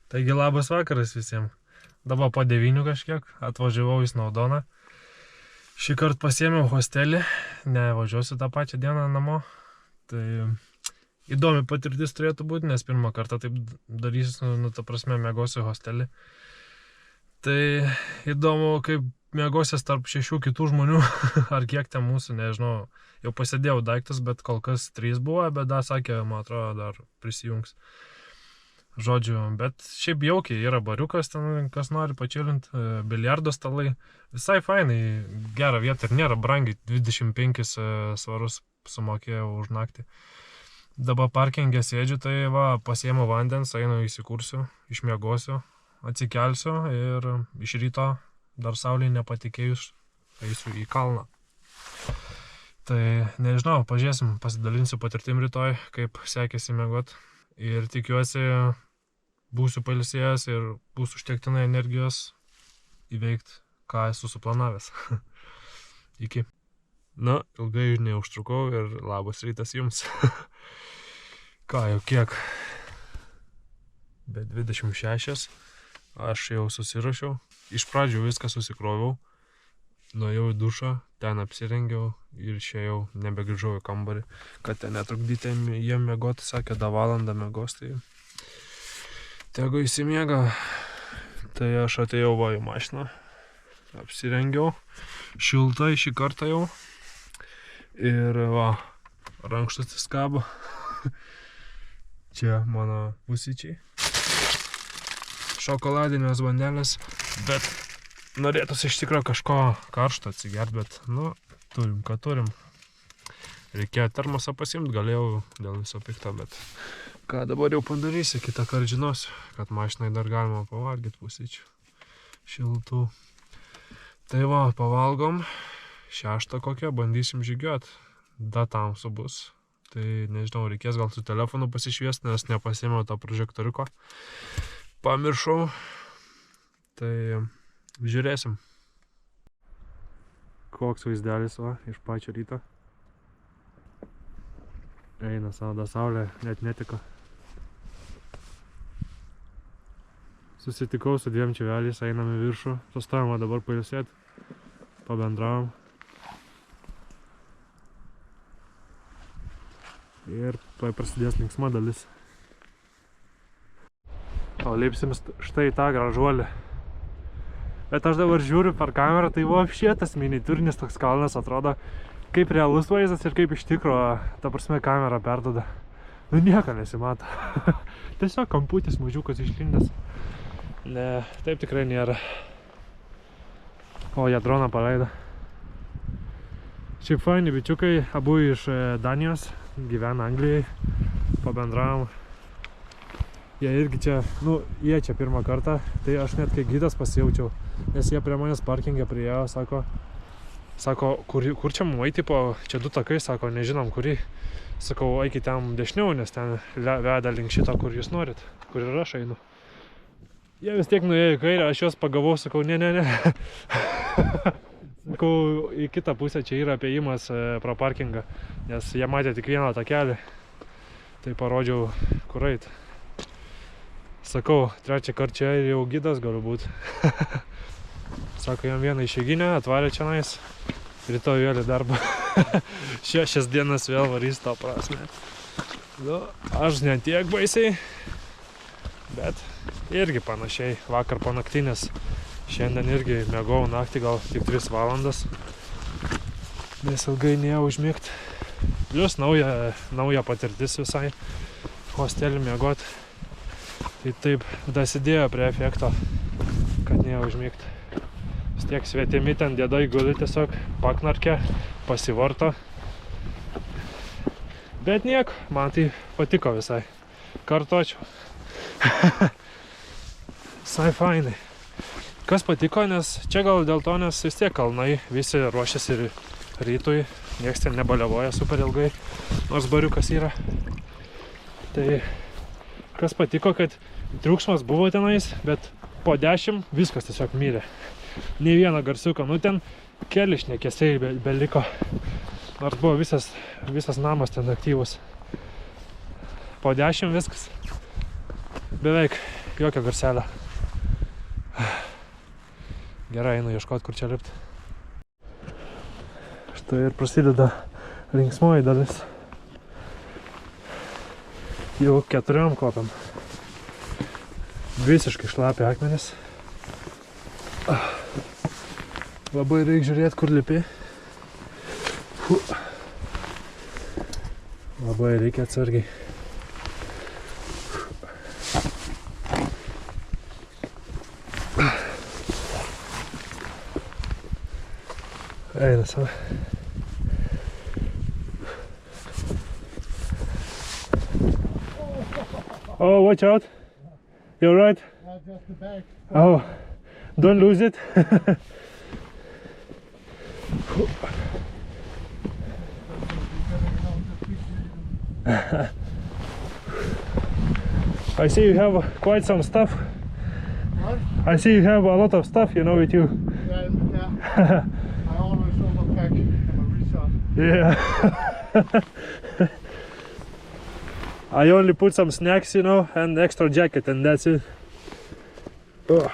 Taigi labas vakaras visiems. Dabar po 9 kažkiek atvažiavau į Snaudoną. Šį kartą pasiėmiau hostelį, nevažiuosiu tą pačią dieną namo. Tai įdomi patirtis turėtų būti, nes pirmą kartą taip darysiu, ta prasme, mėgosiu hostelį. Tai įdomu, kaip mėgosies tarp 6 kitų žmonių, ar kiek ten mūsų, nežinau. Jau pasidėjau daiktus, bet kol kas 3 buvo, bet dar sakė, man atrodo, dar prisijungs. Žodžiu, bet šiaip jaukiai, yra bariukas ten, kas nori pačilinti, biliardo stalai. Visai fainai, gera vieta ir nėra brangiai, 25 svarus sumokėjau už naktį. Dabar parkingė sėdžiu, tai va, pasiėmu vandens, einu įsikursiu, išmiegosiu, atsikelsiu ir iš ryto dar saulei nepatikėjus eisiu į kalną. Tai nežinau, pažiūrėsim, pasidalinsiu patirtim rytoj, kaip sekėsi miegot. Ir tikiuosi, būsiu pailsėjęs ir bus užtektinai energijos įveikti, ką esu suplanavęs. Iki. Na, ilgai neužtrukau ir labas rytas jums. Ką jau kiek? Be 26. Aš jau susirašiau. Iš pradžių viską susikroviau. Nuėjau į dušą, ten apsirengiau ir išėjau, nebegrįžau į kambarį, kad ten netrukdyti jiem miegoti, sakė, da valandą miegos, tai tegu įsimiega. Tai aš atėjau va į mašiną, apsirengiau, šiltai šį kartą jau ir va, rankšluostis kabo. Čia mano pusyčiai, šokoladinės bandelės, bet norėtųsi iš tikrųjų kažko karšto atsigert, bet, nu, turim, ką turim. Reikėjo termosą pasiimt, galėjau dėl viso pikto, bet ką dabar jau padarysi, kitą kartą žinosiu, kad mašinai dar galima pavalgyti pusyčių šiltų. Tai va, pavalgom, 6 kokią, bandysim žygiuot, da tamsu bus. Tai nežinau, reikės gal su telefonu pasišviesti, nes nepasiėmiau to prožektoriuko. Pamiršau, tai žiūrėsim. Koks vaizdelis, va, iš pačio ryto. Eina sauda saulė, net netiko. Susitikau su 2 čiveliais, einam į viršų. Sustojom dabar pailsėti, pabendravom. Ir tuoj prasidės linksma dalis. O lipsim štai tą gražuolį. Bet aš dabar žiūriu per kamerą, tai vapšė tas miniatūrinis toks kalnas atrodo kaip realus vaizdas ir kaip iš tikro, ta prasme, kamera perduoda. Nu nieko nesimato. Tiesiog kamputis mažiukas išlindęs. Ne, taip tikrai nėra. O, jie droną paleido. Šiaip faini bičiukai, abu iš Danijos, gyvena Anglijai, pabendravom. Jie irgi čia, nu, jie čia pirmą kartą, tai aš net kai gidas pasijaučiau, nes jie prie manęs parkingę priėjo, sako, kur čia mum eiti, čia 2 takai, sako, nežinom kurį. Sakau, eikit ten dešiniau, nes ten veda link šito, kur jūs norit, kur ir aš einu. Jie vis tiek nuėjo į kairę, aš juos pagavau, sakau, ne. Sakau, į kitą pusę čia yra apėjimas pro parkingą, nes jie matė tik vieną takelį, tai parodžiau, kur eit. Sakau, 3 kartą čia ir jau gidas galiu būt. Sako, jam vieną išeiginę atvarė čia nais, rytoj vėl į darbą. 6 dienas vėl varys to prasme. Nu, aš ne tiek baisiai, bet irgi panašiai. Vakar po naktinės, šiandien irgi miegau naktį, gal tik 3 valandas. Nes ilgai nėjau užmigt. Plius nauja patirtis visai, hostelį miegot. Tai taip dasidėjo prie efekto, kad nėjau užmigt. Vis tiek svetimi ten dėdai guli tiesiog, paknarkė, pasivarto. Bet nieko, man tai patiko visai. Kartočiau. Visai fainai. Kas patiko, nes čia gal dėl to, nes vis tiek kalnai, visi ruošiasi rytui, nieks ten nebaliavoja super ilgai, nors bariukas yra. Tai kas patiko, kad triukšmas buvo tenais, bet po 10 viskas tiesiog mirė. Nei vieno garsiuko, nu ten keli šnekesiai beliko. Nors buvo visas namas ten aktyvus. Po 10 viskas beveik jokio garselio. Gerai, einu ieškoti, kur čia lipti. Štai ir prasideda linksmoji dalis. Jau 4 kopiam. Visiškai šlapi akmenis. Labai reikia žiūrėti, kur lipi. Labai reikia atsargiai. Eina savo. Oh, watch out. You're right. Just the back. Oh, don't lose it. I see you have quite some stuff. What? I see you have a lot of stuff, you know, with you. Yeah. I always overpack. I'm a resort. Yeah. I only put some snacks, you know, and extra jacket, and that's it. Oh.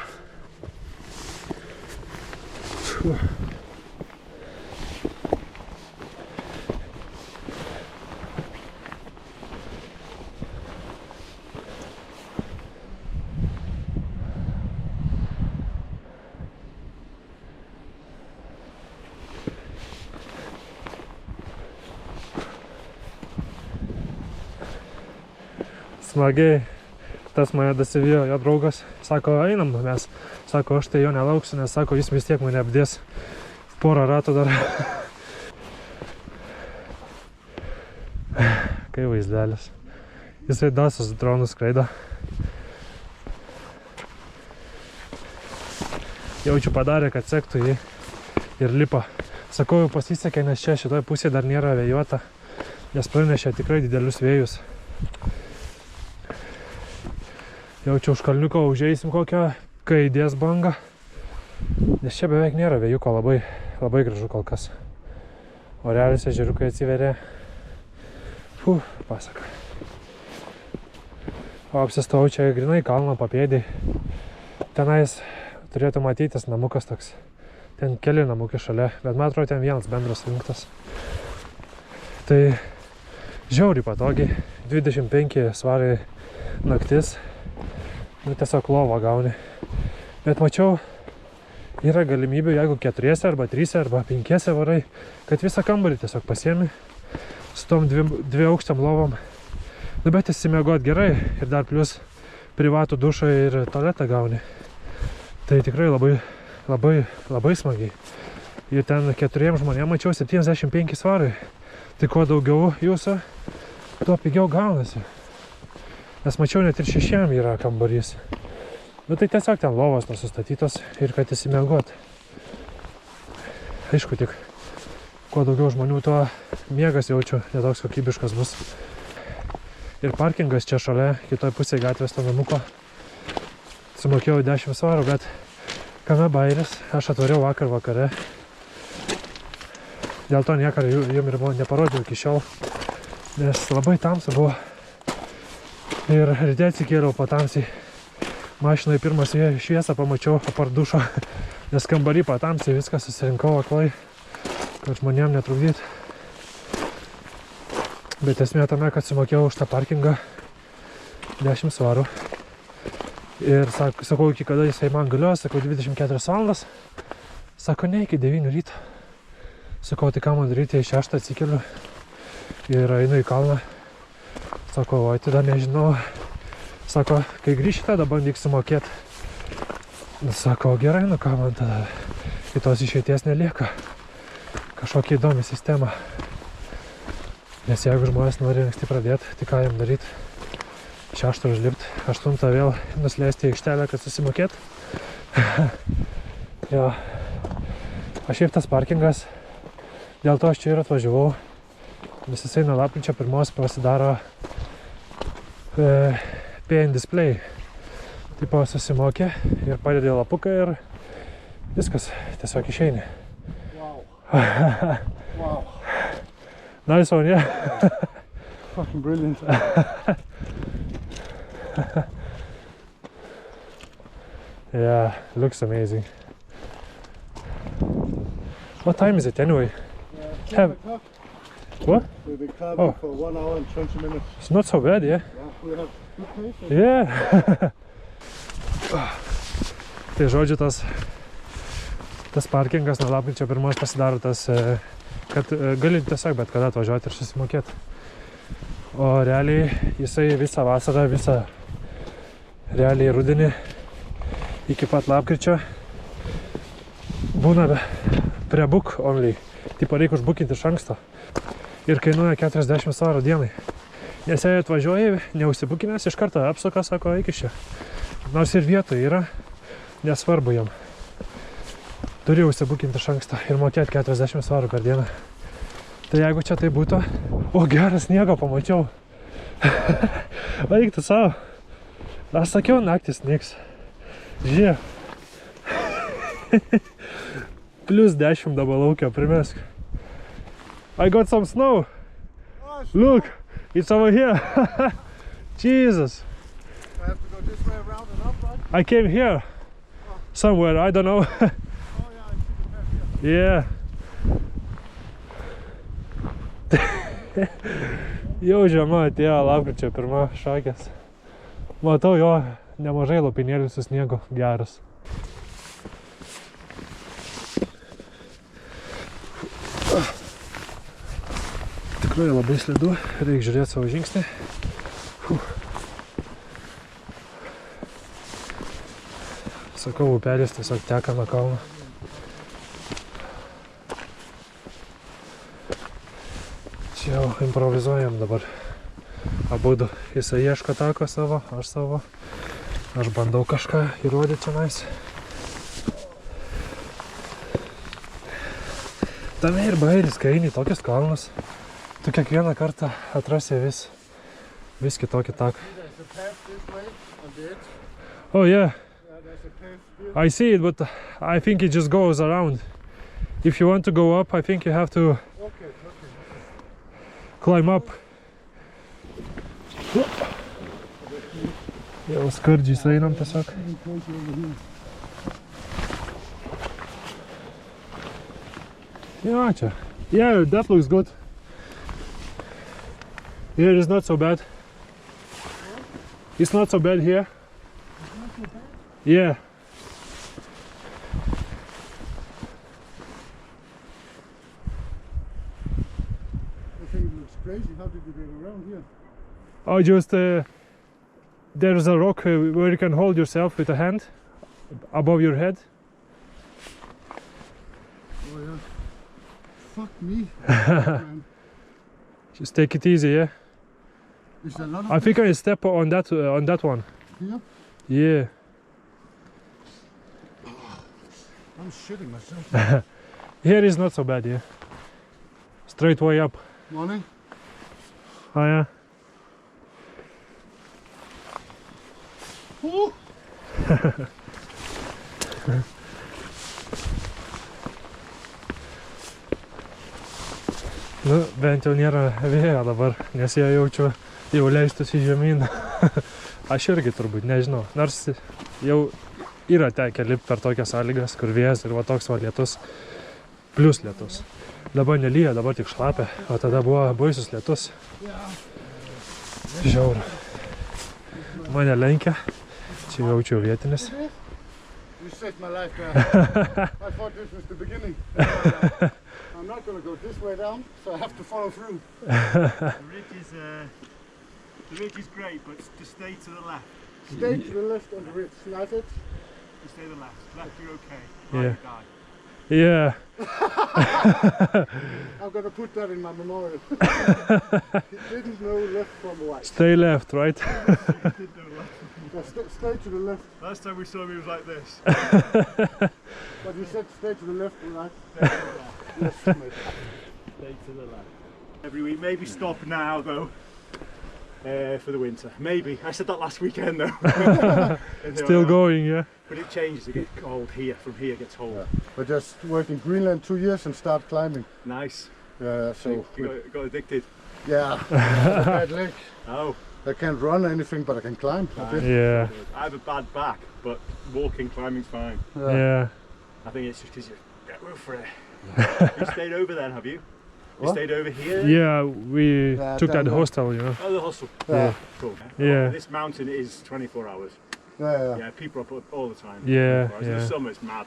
Smagiai, tas mane dasivijo, jo draugas, sako, einam mes, sako, aš tai jo nelauksiu, nes sako, jis vis tiek mane apdės porą ratų dar. Kai vaizdelis. Jisai dasus dronus skraido. Jaučiu padarė, kad sektų jį ir lipa. Sakau, jau pasisekė, nes čia šitoj pusėje dar nėra vėjuota, nes pranešė tikrai didelius vėjus. Jau čia už kalniuko užeisim kokią, kai įdės bangą. Nes čia beveik nėra vėjuko, labai gražu kol kas. Orelis ežeriukai atsiverė. Pasaka. O apsistojau čia grinai kalno papėdį. Tenais turėtų matytis namukas toks. Ten keli namukai šalia, bet man atrodo ten vienas bendras sujungtas. Tai žiauriai patogiai. 25 svarai naktis. Nu, tiesiog lovą gauni. Bet mačiau, yra galimybių, jeigu 4 arba 3 arba 5 varai, kad visą kambarį tiesiog pasiemi su tom 2 aukštam lovom. Nu, bet įsimiegot gerai ir dar plus privatų dušą ir tualetą gauni. Tai tikrai labai smagiai. Ir ten 4 žmonėm mačiau 75 svarai. Tai kuo daugiau jūsų, tuo pigiau gaunasi. Nes mačiau, net ir 6 yra kambarys. Bet tai tiesiog ten lovos nusistatytos ir kad įsimiegot. Aišku, tik kuo daugiau žmonių, tuo miegas jaučiu, netoks kokybiškas bus. Ir parkingas čia šalia, kitoj pusėje gatvės to namuko. Sumokėjau 10 svarų, bet kame bairis, aš atvariau vakar vakare. Dėl to niekada jum ir neparodžiau iki šiol, nes labai tamsu buvo. Ir ryte atsikėliau patamsiai. Mašinai pirmą šviesą pamačiau apart dušo, nes kambarį patamsiai viską susirinkau aklai, kad žmonėm netrukdyt. Bet esmė tame, kad sumokėjau už tą parkingą 10 svarų. Ir sakau, iki kada jisai man galios, sakau 24 valandas. Sako, ne, iki 9 ryto. Sakau, tai ką man daryti, 6 atsikeliu ir einu į kalną. Sako, oi, tada nežinau. Sako, kai grįši, tada bandyk sumokėti. Sako, gerai, nu ką man tada kitos išeities nelieka. Kažkokia įdomi sistema. Nes jeigu žmonės nori anksti pradėti, tai ką jam daryti? 6 užlipti, 8 vėl nusileisti į aikštelę, kad susimokėt. Jo. O šiaip tas parkingas, dėl to aš čia ir atvažiavau. Nes jisai nuo lapkričio 1 prasidaro pay and display. Tipo susimokė ir padedi lapuką ir viskas, tiesiog išeini. Wow. Wow. Nice one, yeah? Fucking brilliant. Yeah, looks amazing. What time is it anyway? 10 o'clock. What? We've been climbing Oh. for 1 hour and 20 minutes. It's not so bad, yeah? Yeah, we have good pace. Yeah. Tai žodžiu, tas parkingas nuo lapkričio 1 pasidaro tas, kad gali tiesiog bet kada atvažiuoti ir susimokėti. O realiai jisai visą vasarą, visą realiai rudenį iki pat lapkričio būna prie book only. Tipo reikia užbukinti iš anksto. Ir kainuoja 40 svarų dienai. Nes jei atvažiuoji, neužsibukinęs, iš karto apsuka, sako, eik iš čia. Nors ir vietoj yra, nesvarbu jam. Turi užsibukinti iš anksto ir mokėti 40 svarų per dieną. Tai jeigu čia tai būtų, o geras sniego pamačiau. Eik tu savo. Aš sakiau, naktis snigs. Žiūrėk. Plus 10 dabar laukia, primesk. I got some snow. Oh, it's Look, it's over here. Jesus. I have to go this way around and up, right? I came here. Somewhere, I don't know. Oh yeah, I see the map here. Yeah. Jau žiema atėjo, lapkričio 1 šakės. Matau jo nemažai lopinėlių su sniegu, geras. Tikrai labai slidu, reikia žiūrėti savo žingsnį. Sakau, upelis tiesiog teka nuo kalno. Čia jau improvizuojam dabar. Abudu. Jisai ieško tako savo, aš savo. Aš bandau kažką įrodyti čionais. Tame ir bairis, kai eini į tokius kalnus. Tu kiekvieną kartą atrasi vis kitokį taką. There's a path this way on the edge. Oh yeah, Yeah, there's a path here. I see it, but I think it just goes around. If you want to go up, I think you have to Okay. climb up. Jau skardžiais einam tiesiog. Yeah, čia. Yeah, that looks good. Here is not so bad. It's not so bad here. Yeah. I think it looks crazy. How did you get around here? Oh, just there's a rock where you can hold yourself with a hand above your head. Oh yeah. Fuck me. Man. Just take it easy, yeah. Is there a lot of I think I step on that one. here? Yeah. I'm shitting myself. Here is not so bad, yeah. Straight way up. Morning. Oh yeah. Ooh. Nu, bent jau nėra vėjo dabar, nes jie jaučiu jau leistųsi žemyn. Aš irgi turbūt nežinau, nors jau yra tekę lipti per tokias sąlygas, kur vėjas ir va toks va lietus, plius lietus. Dabar nelyja, dabar tik šlapia, o tada buvo baisus lietus. Žiauru. Mane lenkia, čia jaučiu vietinis. You saved my life there. I thought this was the beginning. I'm not going to go this way down, so I have to follow through. The ridge is great, but just stay to the left. Stay to the left on the ridge. That's it. Just stay to the left. Left, you're okay. Yeah. Right, you die. Yeah. I'm going to put that in my memorial. He didn't know left from right. Stay left, right? Did no left. Yeah, stay to the left. Last time we saw him, he was like this. But you said stay to the left and right. Stay to the left. Yes, mate. Stay to the left. Every week, maybe stop now though. For the winter, maybe. I said that last weekend though. And here Still I am. going, yeah. But it changes. It gets cold here. From here, it gets cold. We just worked in Greenland 2 years and start climbing. Nice. So You got addicted. yeah, I have a bad leg. Oh. I can't run anything, but I can climb. Nice. Yeah. I have a bad back, but walking, climbing's fine. Yeah. I think it's just because you go for it. You stayed over then, have you? You What? stayed over here? Yeah, we Yeah, took that down there. hostel, you know. Oh, the hostel. Yeah. Cool. Yeah. This mountain is 24 hours. Yeah. Yeah, people are up all the time. Yeah, 24 hours. In yeah. the summer it's mad.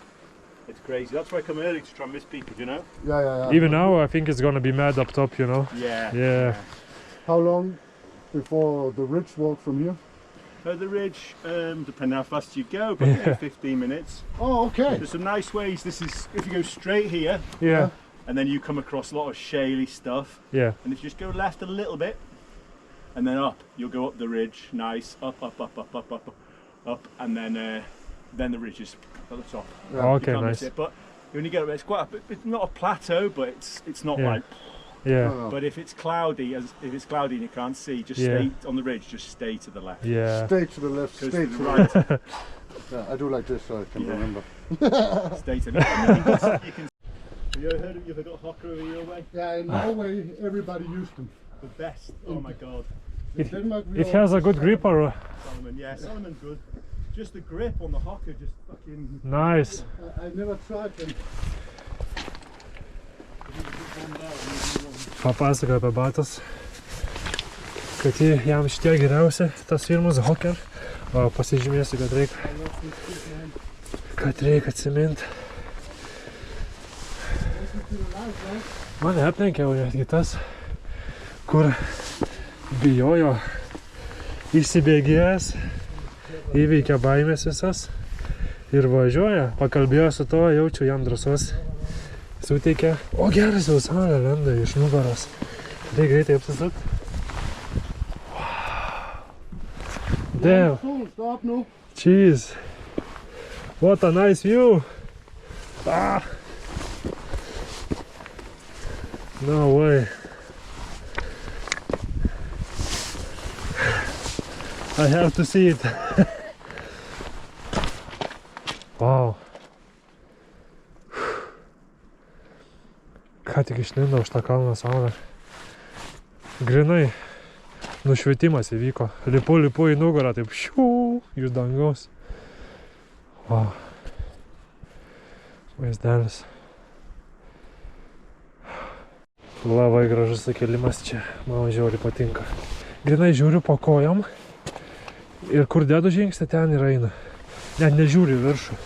It's crazy. That's why I come early to try and miss people, you know? Yeah. Even now, I think it's gonna be mad up top, you know. Yeah. Yeah. How long before the ridge walk from here? The ridge, depending how fast you go, but maybe 15 minutes. Oh, okay. There's some nice ways. This is, if you go straight here, Yeah. and then you come across a lot of shaly stuff, Yeah. and if you just go left a little bit, and then up, you'll go up the ridge, nice, up, and then the ridge is at the top. Yeah. You Okay, can't miss nice. it, but when you get up, it's quite a bit, it's not a plateau, but it's not Yeah. like. Yeah. Oh. But if it's cloudy, and you can't see, just Yeah. stay on the ridge. Just stay to the left. Yeah. Stay to the left, Go stay to to the the right. right. Yeah, I do like this so I can Yeah. remember. Stay to the left. You can. Have you ever heard of? You ever got hawker over your way? Yeah, in Norway everybody used them. The best. Oh my god. In Denmark we It all- has a good grip or Solomon. Yeah, Solomon's good. Just the grip on the hawker, just fucking. nice. I never tried them. Papasakoju apie batus, kad jam šitie geriausi, tas firmas Hocker, o pasižymėsiu, kad reikia atsiminti. Mane aplenkė jau netgi tas, kur bijojo, išsibėgėjęs, įveikia baimės visas ir važiuoja, pakalbėjo su to, jaučiu jam drąsos. Suteikia. O geras jau saulė lenda iš nugaros. Tai greitai apsisukti. Wow. Damn. Solen står op nu. Jeez. What a nice view. Ah. No way. I have to see it. Wow. Ką tik išlindo už tą kalną saulę. Grinai nušvietimas įvyko. Lipu į nugarą, taip šių iš dangaus. Wow. Vaizdelis. Labai gražus sakelimas čia. Man žiauriai patinka. Grinai žiūriu po kojom. Ir kur dedu žingsnį, ten ir eina. Net nežiūriu viršų.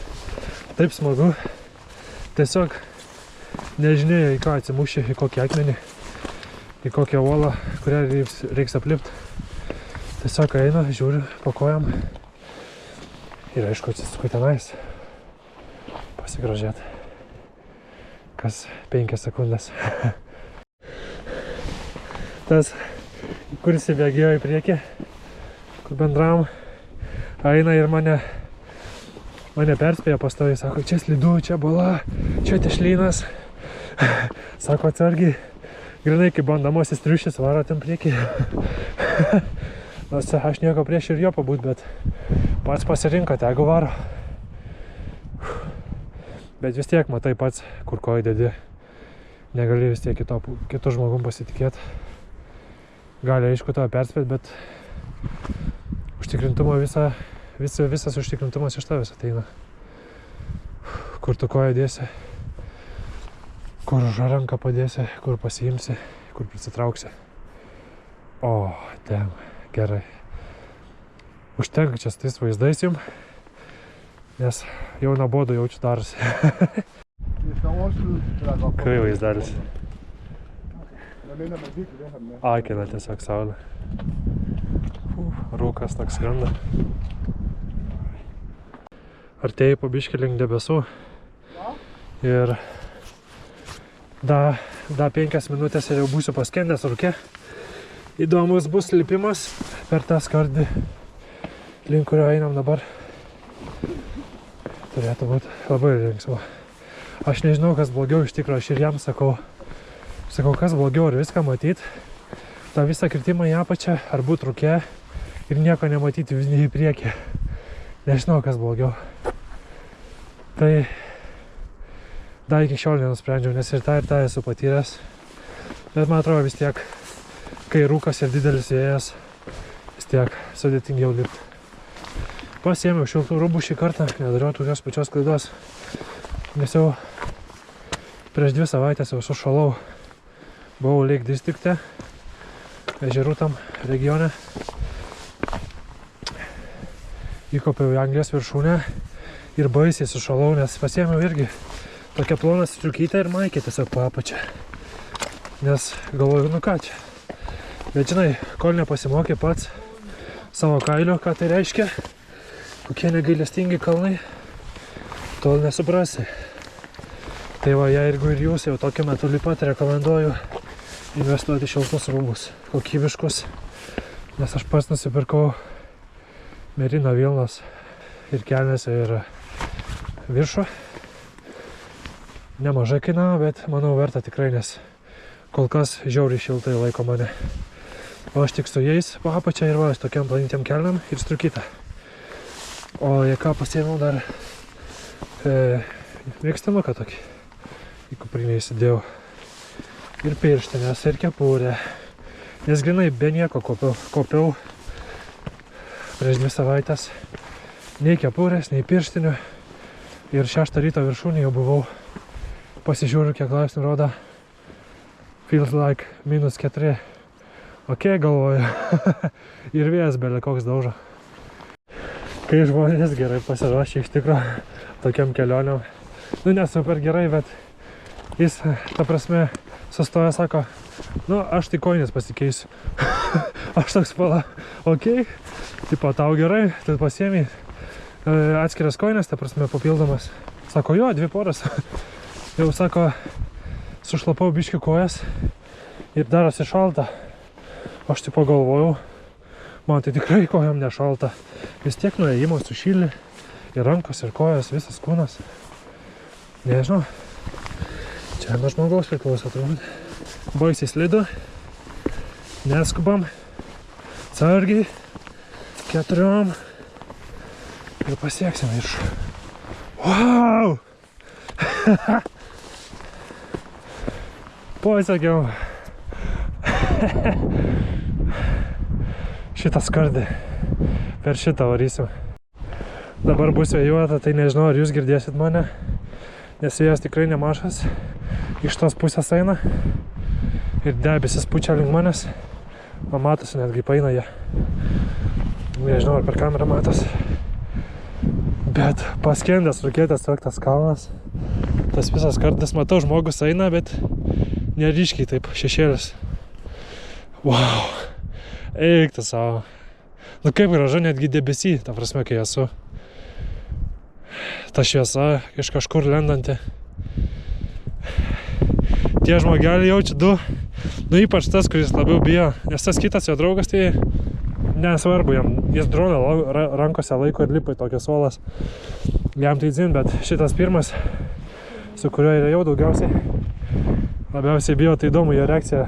Taip smagu. Tiesiog nežinėjai, į ką atsimuši, į kokį akmenį, į kokią uolą, kurią reiks aplipti. Tiesiog eina, žiūri po kojam ir aišku atsisuku tenais pasigrožėti. Kas 5 sekundės. Tas, kuris įbėgėjo į priekį, kur bendravom, eina ir mane perspėja pastoviai, sako, čia slidu, čia bala, čia tešlynas. Sako, atsargiai, grinai kaip bandamosis triušis varo ten priekį. Nors aš nieko prieš ir jo pabūt, bet pats pasirinko, tegu varo. Bet vis tiek matai pats, kur koją dedi. Negali vis tiek kitų žmogum pasitikėti. Gali aišku tavo perspėti, bet užtikrintumo visas užtikrintumas iš tavęs ateina. Kur tu koją dėsi, kur ranką padėsi, kur pasiimsi, kur prisitrauksi. O, damn, gerai. Užtenka čia su tais vaizdais jum, nes jau nuobodu jaučiu darosi. Kai vaizdelis. Akina tiesiog saulė. Rūkas toks skrenda. Artėjai po biškį link debesų. Ir da 5 minutės ir jau būsiu paskendęs rūke. Įdomus bus lipimas per tą skardį, link kurio einam dabar. Turėtų būti labai linksma. Aš nežinau, kas blogiau iš tikro, aš ir jam sakau, kas blogiau, ar viską matyt, tą visą kritimą į apačią, ar būt rūke ir nieko nematyti į priekį. Nežinau, kas blogiau. Tai dar iki šiol nenusprendžiau, nes ir tą esu patyręs. Bet man atrodo vis tiek, kai rūkas ir didelis vėjas, vis tiek sudėtingiau lipti. Pasiėmiau šiltų rūbų šį kartą, nedariau tokios pačios klaidos, nes jau prieš 2 savaitės jau sušalau. Buvau Lake Districte, ežerų tam regione. Įkopiau į Anglijos viršūnę ir baisiai sušalau, nes pasiėmiau irgi tokią ploną striukytę ir maikę tiesiog po apačią. Nes galvoju, nu ką čia. Bet žinai, kol nepasimokė pats savo kailio, ką tai reiškia, kokie negailestingi kalnai, tol nesuprasi. Tai va, jeigu ir jūs jau tokiu metu lipat, rekomenduoju investuoti šiltus rūbus, kokybiškus, nes aš pats nusipirkau merino vilnos ir kelnėse ir viršų. Nemažai kainavo, bet manau verta tikrai, nes kol kas žiauriai šiltai laiko mane. O aš tik su jais po apačią ir va, tokiam planytėm kelniam ir striukytą. O jei ką, pasiėmiau dar mėgstamuką tokį, į kuprinę įsidėjau. Ir pirštinės, ir kepurę. Nes grinai be nieko kopiau prieš 2 savaitės. Nei kepurės, nei pirštinių. Ir 6 ryto viršūnį jau buvau. Pasižiūriu, kiek laipsnių rodo. Feels like -4. Ok, galvoju. Ir vėjas belė koks daužo. Kai žmonės gerai pasiruošia iš tikro tokiam kelioniam. Nu, ne super gerai, bet jis, ta prasme, sustoja, sako, nu, aš tai kojines pasikeisiu. Aš toks pala, ok, tipo, tau gerai, tu pasiėmei atskiras kojines, ta prasme, papildomas. Sako, jo, 2 poras. Jau, sako, sušlapau biškį kojas ir darosi šalta. Aš tipo galvojau, man tai tikrai kojam nešalta. Vis tiek nuėjimo sušilį, ir rankos, ir kojas, visas kūnas. Nežinau. Čia nuo žmogaus priklauso turbūt. Baisiai slidu. Neskubam. Atsargiai. 4. Ir pasieksim viršų. Wow! Pasakiau. Šitą skardį. Per šitą varysim. Dabar bus vėjuota, tai nežinau, ar jūs girdėsit mane. Nes vėjas tikrai nemažas. Iš tos pusės eina. Ir debesis pučia link manęs. Man matosi, netgi paeina jie. Nežinau, ar per kamerą matos. Bet paskendęs rūkėtės tas kalnas. Tas visas kartas, matau, žmogus eina, bet neryškiai taip, šešėlis. Wow. Eik tu savo. Nu kaip gražu, netgi debesy, ta prasme, kai esu. Ta šviesa iš kažkur lendanti. Tie žmogeliai jaučia 2. Nu ypač tas, kuris labiau bijo. Nes tas kitas jo draugas, tai nesvarbu jam. Jis droną rankose laiko ir lipa į tokias uolas. Jam tai dzin, bet šitas pirmas, su kuriuo yra jau daugiausiai, labiausiai bijo, tai įdomu jo reakcija.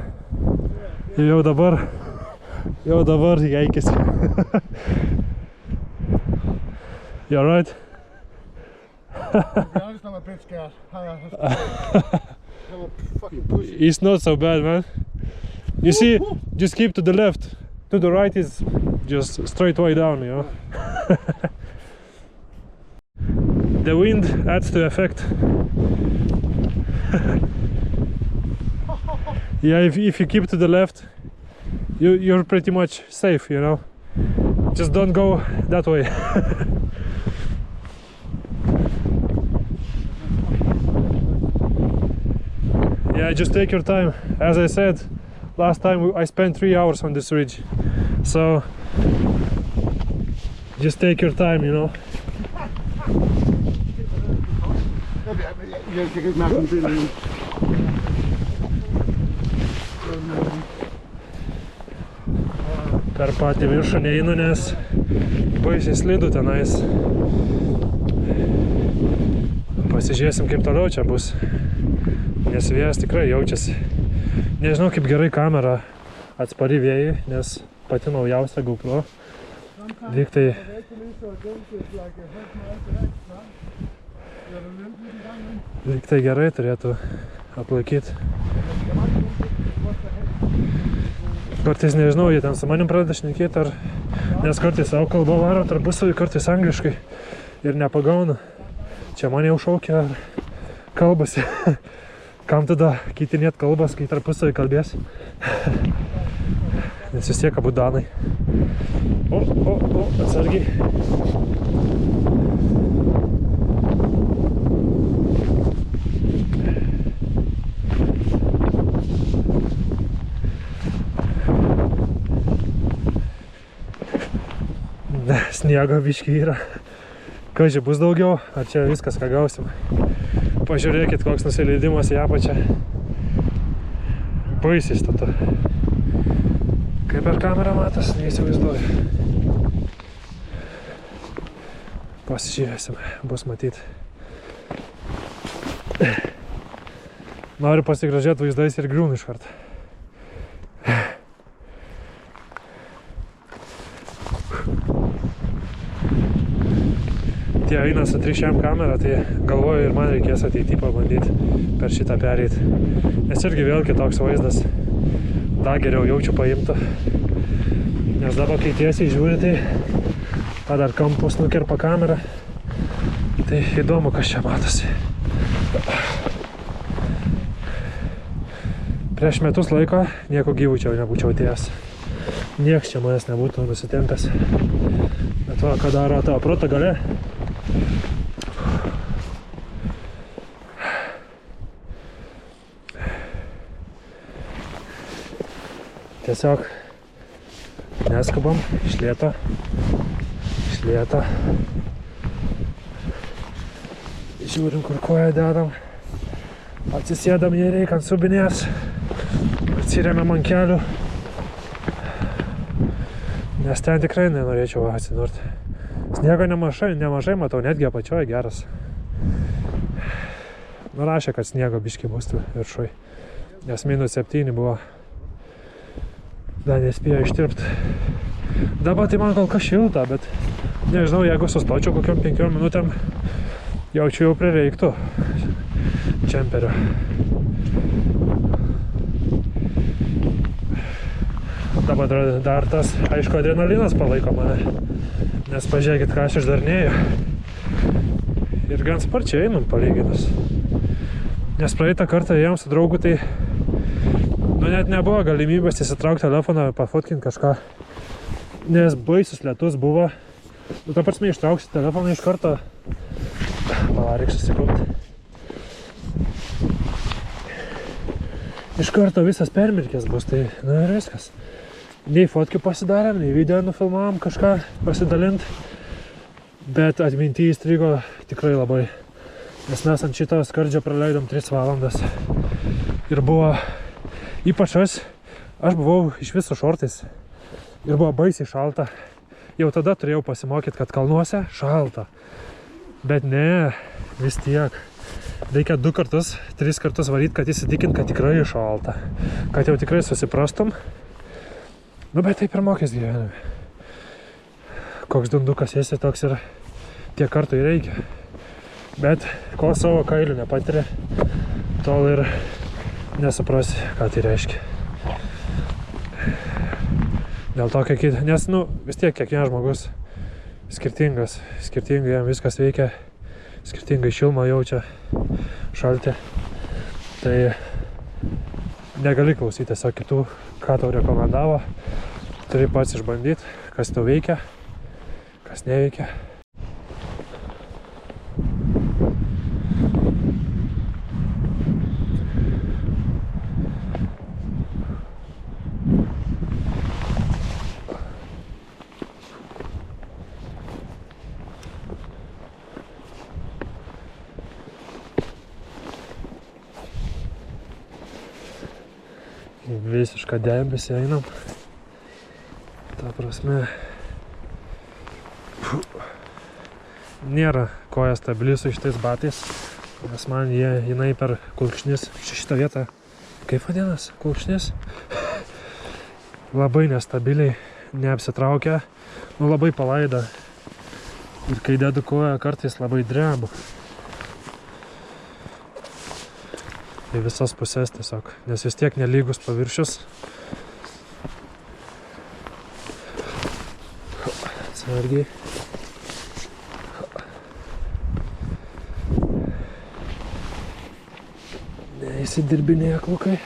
Jau dabar jaikėsi. You alright? I'm a bit scared. It's not so bad, man. You see, just keep to the left. To the right is just straight way down, you know. The wind adds to effect. Yeah, if you keep to the left, you're pretty much safe, you know. Just don't go that way. Yeah, just take your time. As I said, last time I spent 3 hours on this ridge. So, just take your time, you know. Per patį viršų neinu, nes baisiai slidu tenais. Pasižiūrėsim, kaip toliau čia bus. Nes vėjas tikrai jaučiasi. Nežinau, kaip gerai kamera atspari vėjai, nes pati naujausia GoPro. Lyg tai gerai turėtų atlaikyti. Kartais nežinau, jie ten su manim pradeda šnekėti, ar Nes kartais savo kalbą varo tarpusavį, kartais angliškai ir nepagauna. Čia mane jau šaukia kalbasi. Kam tada keitinėt kalbas, kai tarpusavį kalbės? Nes vis tiek abu danai. O, atsargiai. Sniego biškį yra. Kaži bus daugiau, ar čia viskas, ką gausim. Pažiūrėkit, koks nusileidimas į apačią. Baisiai statu. Kaip per kamerą matas, neįsivaizduoju. Pasižiūrėsim, bus matyt. Noriu pasigražėti vaizdais ir griūnu iš karto. Tie eina su 3 kamera, tai galvoju ir man reikės ateity pabandyti per šitą pereiti. Nes irgi vėl kitoks vaizdas. Dar geriau jaučiu paimtų. Nes dabar kai tiesiai žiūri, tai dar kampus nukerpa kamerą. Tai įdomu, kas čia matosi. Prieš metus laiko nieko gyvų čia nebūčiau atėjęs. Nieks čia manęs nebūtų nusitempęs. Bet va, ką daro tavo proto gale. Tiesiog neskubam, iš lėto. Žiūrim, kur koją dedam. Atsisėdam, jei reikia ant subinės. Atsiremiam ant kelių. Nes ten tikrai nenorėčiau atsidurti. Sniego nemažai matau, netgi apačioje geras. Nurašė, kad sniego biškį bus viršui. Nes -7 buvo. Dar nespėjo ištirpti. Dabar tai man kol kas šilta, bet nežinau, jeigu sustočiau kokiom 5 minutėm, jaučiu jau prireiktų džemperio. Dabar dar tas, aišku, adrenalinas palaiko mane. Nes pažiūrėkit, ką aš išdarnėju. Ir gan sparčiai einam palyginus. Nes praeitą kartą ėjom su draugu, tai net nebuvo galimybės įsitraukti telefoną, pafotkinti kažką. Nes baisus lietus buvo. Ta prasme, ištrauksi telefoną iš karto. Reikia susikaupt. Iš karto visas permirkęs bus, tai ir viskas. Nei fotkių pasidarėm, nei video nufilmavom kažką pasidalint. Bet atminty įstrigo tikrai labai. Nes mes ant šito skardžio praleidom 3 valandas. Ir buvo, ypač aš buvau iš viso šortais. Ir buvo baisiai šalta. Jau tada turėjau pasimokyti, kad kalnuose šalta. Bet ne, vis tiek. Reikia 2 kartus, 3 kartus varyti, kad įsitikint, kad tikrai šalta. Kad jau tikrai susiprastum. Nu, bet taip ir mokės gyvenime. Koks dundukas esi, toks ir tiek kartų reikia. Bet kol savo kailių nepatiria, tol ir nesuprasi, ką tai reiškia. Dėl to, nes, vis tiek kiekvienas žmogus skirtingas. Skirtingai jam viskas veikia, skirtingai šilumą jaučia, šaltį. Tai negali klausyti tiesiog kitų, ką tau rekomendavo. Turi pats išbandyti, kas tau veikia, kas neveikia. Visišką debesį einam. Ta prasme, nėra koja stabili su šitais batais, nes man jinai per kulkšnis, šitą vietą, kaip vadinas, kulkšnis, labai nestabiliai, neapsitraukia, labai palaida. Ir kai dedu koją, kartais labai drebu. Į visas pusės tiesiog, nes vis tiek nelygus paviršius. Atsargiai. Neįsidirbinėja klukai.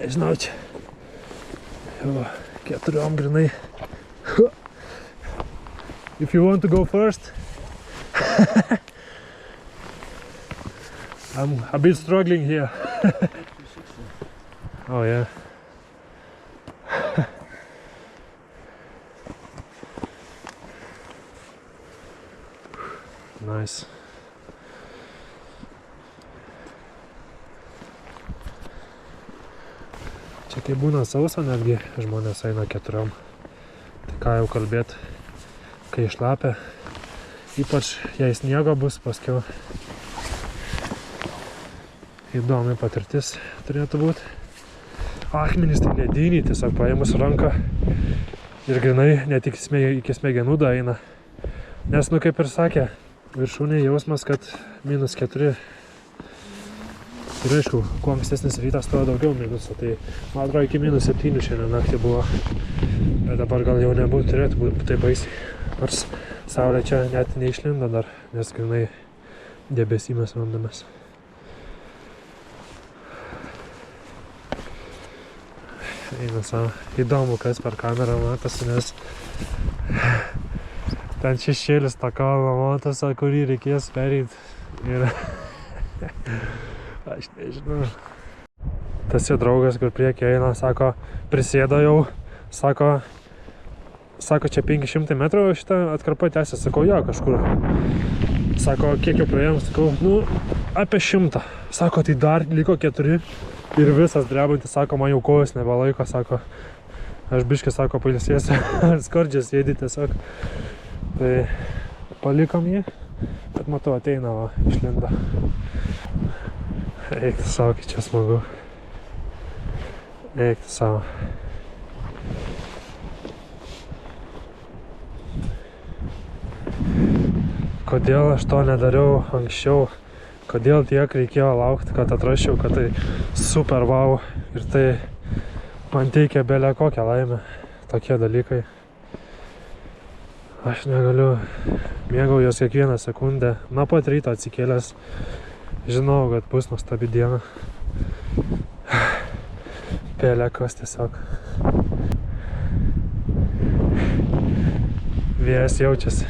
Nežinau, čia jau 4 grinai. If you want to go first, I'm a bit struggling here. Oh yeah. Nice. Čia kai būna sausa, netgi žmonės eina 4. Tai ką jau kalbėt, kai šlapia, ypač jei sniego bus paskiau. Įdomi patirtis turėtų būti. Akmenys tai lediniai, tiesiog paėmus ranką ir grinai net iki smegenų daeina. Nes, nu kaip ir sakė, viršūnė jausmas, kad -4. Ir aišku, kuo ankstesnis rytas, tuo daugiau minusų. Tai man atrodo iki -7 šiandien naktį buvo. Bet dabar gal jau nebūtų, turėtų būti taip baisiai. Nors saulė čia net neišlindo dar, nes grinai debesymes randamės. Eina savo. Įdomu, kas per kamerą matosi, nes ten šešėlis tą kalną matosi, kurį reikės pereit. Ir aš nežinau. Tas jo draugas, kur priekį eina, sako, prisėdo jau, sako, čia 500 metrų šitą atkarpą tęsia, sakau, jo, kažkur. Sako, kiek jau praėjom, sakau, nu, apie 100. Sako, tai dar liko 4 ir visas drebantis, sako, man jau kojos nebelaiko, sako, aš biškį, sako, pailsėsiu, skardžias sėdi tiesiog. Tai palikom jį, bet matau, ateina, va, išlindo. Eikti savo, kai čia smagu. Eikti savo. Kodėl aš to nedariau anksčiau? Kodėl tiek reikėjo laukti, kad atrasčiau, kad tai super wow ir tai man teikia belę kokią laimę. Tokie dalykai. Aš negaliu, mėgaujuos kiekvieną sekundę. Nuo pat ryto atsikėlęs, žinau, kad bus nuostabi diena. Pelekos tiesiog. Vėjas jaučiasi.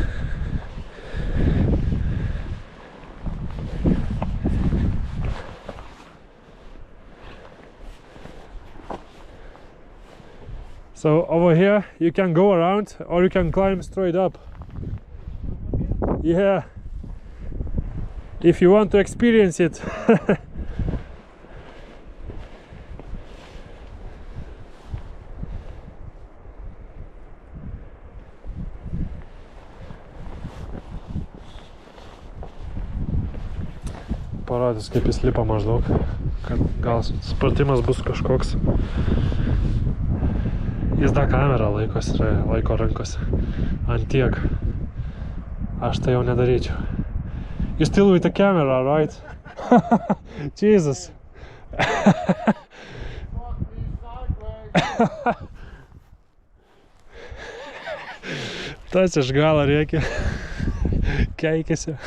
So over here you can go around or you can climb straight up. Yeah. If you want to experience it. Parodys, kaip jis lipa maždaug, kad gal supratimas bus kažkoks. Jis dar kamerą laiko rankose. Ant tiek. Aš tai jau nedaryčiau. You still with the camera, right? Jesus. Tas iš galo rėkia. Keikėsi.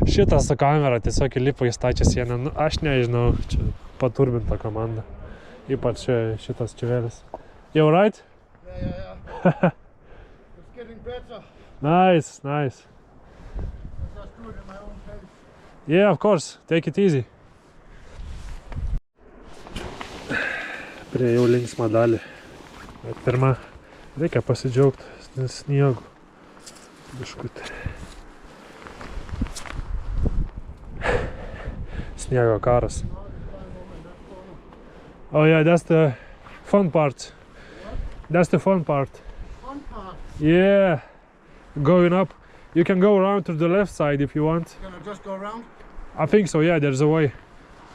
Šitas su kamera tiesiog įlipo į stačią sieną. Nu, aš nežinau, čia paturbinta komanda. Ypač šitas čiuvelis. You right? Yeah. It's getting better. Nice. I just do it in my own pace. Yeah, of course. Take it easy. Prie jau linksmą dalį. Bet pirma, reikia pasidžiaugti sniegu. Biškutį. Sniego karas. Oh yeah, that's the fun part. That's the fun part. Fun part. Yeah. Going up. You can go around to the left side if you want. Can I just go around? I think so, yeah, there's a way.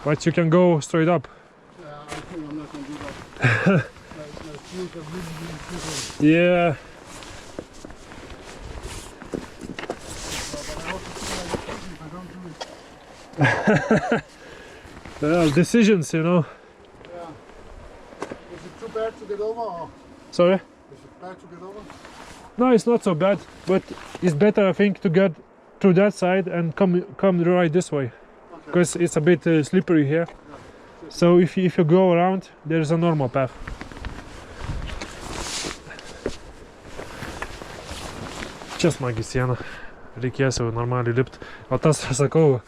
But you can go straight up. Yeah, I think I'm not going to do that. My skills are really different. Yeah. But I also feel like it's easy if I don't do it. Well, decisions, you know. Yeah. Is it too bad to get over, or Sorry? is it bad to get over? No, it's not so bad, but it's better, I think, to get through that side and come right this way, Okay. because it's a bit slippery here. So if you go around, there's a normal path. Čia smagi siena, reikės jau normaliai lipt. O tas, sakau,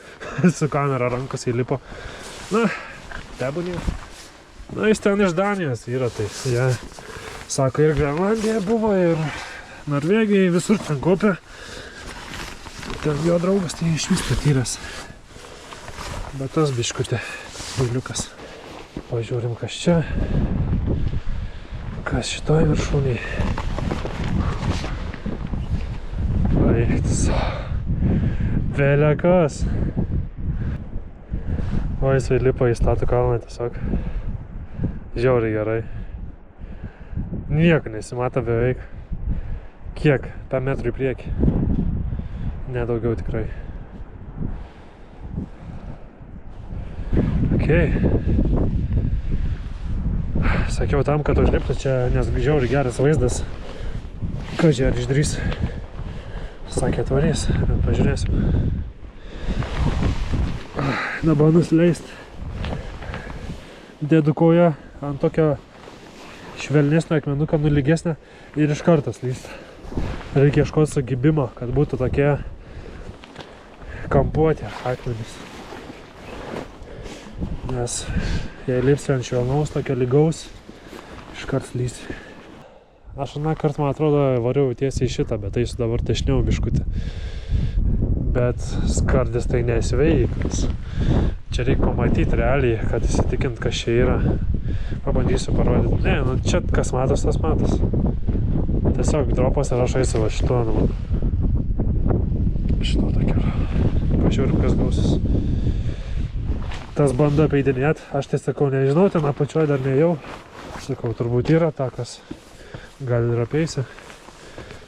su kamera rankose įlipo. Na, tebūnė. Na, jis ten iš Danijos yra, tai jie sako, ir Grenlandija buvo, ir Norvegijai, visur ten kopė. Ten jo draugas tai iš vis patyręs. Bet tas biškutė, builiukas. Pažiūrim, kas čia. Kas šitoj viršūniai. Baigtis. Vėliakas. O jisai lipa į statų kalną tiesiog. Žiauriai gerai. Nieko nesimata beveik. Kiek? Per metrų į priekį. Nedaugiau tikrai. Okei. Sakiau tam, kad užliptų čia, nes žiauriai geras vaizdas. Kažkai ar išdrys. Sakė atvarys, bet pažiūrėsim. Dabar nusileist. Dedu koją ant tokio švelnesnio akmenuką, lygesnio ir iš karto slyst. Reikia ieškoti sugibimo, kad būtų tokie kampuoti akmenys. Nes jei lipsi ant švelnaus, tokio lygaus, iškart slysi. Aš aną kartą, man atrodo, variau tiesiai šitą, bet tai su dabar dešiniau biškutį. Bet skardis tai nesveikas. Čia reikia pamatyti realiai, kad įsitikint, kas čia yra. Pabandysiu parodyti. Ne, nu čia kas matos, tas matos. Tiesiog dropas ir aš eisiu va šituo, nu. Šituo tokiu. Pažiūrim, kas gausis. Tas bando apeidinėt. Aš tai sakau, nežinau, ten apačioj dar neėjau. Sakau, turbūt yra takas. Gal ir apeisi.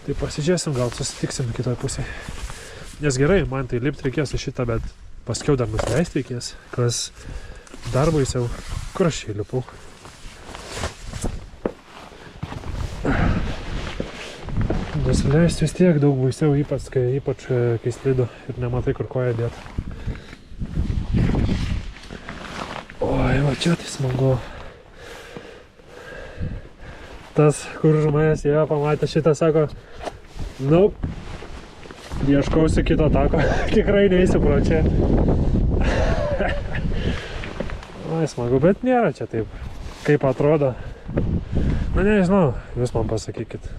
Tai pasižiūrėsim, gal susitiksim kitoj pusėje. Nes gerai, man tai lipt reikės į šitą, bet paskiau dar nusileist reikės. Kas dar baisiau. Kur aš čia įlipau? Nusileist vis tiek daug baisiau, ypač kai slidu ir nematai, kur koją dėt. Oi, va čia tai smagu. Tas, kur žmonės ėjo, pamatė šitą, sako, nu, ieškausi kito tako, tikrai neįsiu pro čia. Oi, smagu, bet nėra čia taip, kaip atrodo. Na, nežinau, jūs man pasakykit,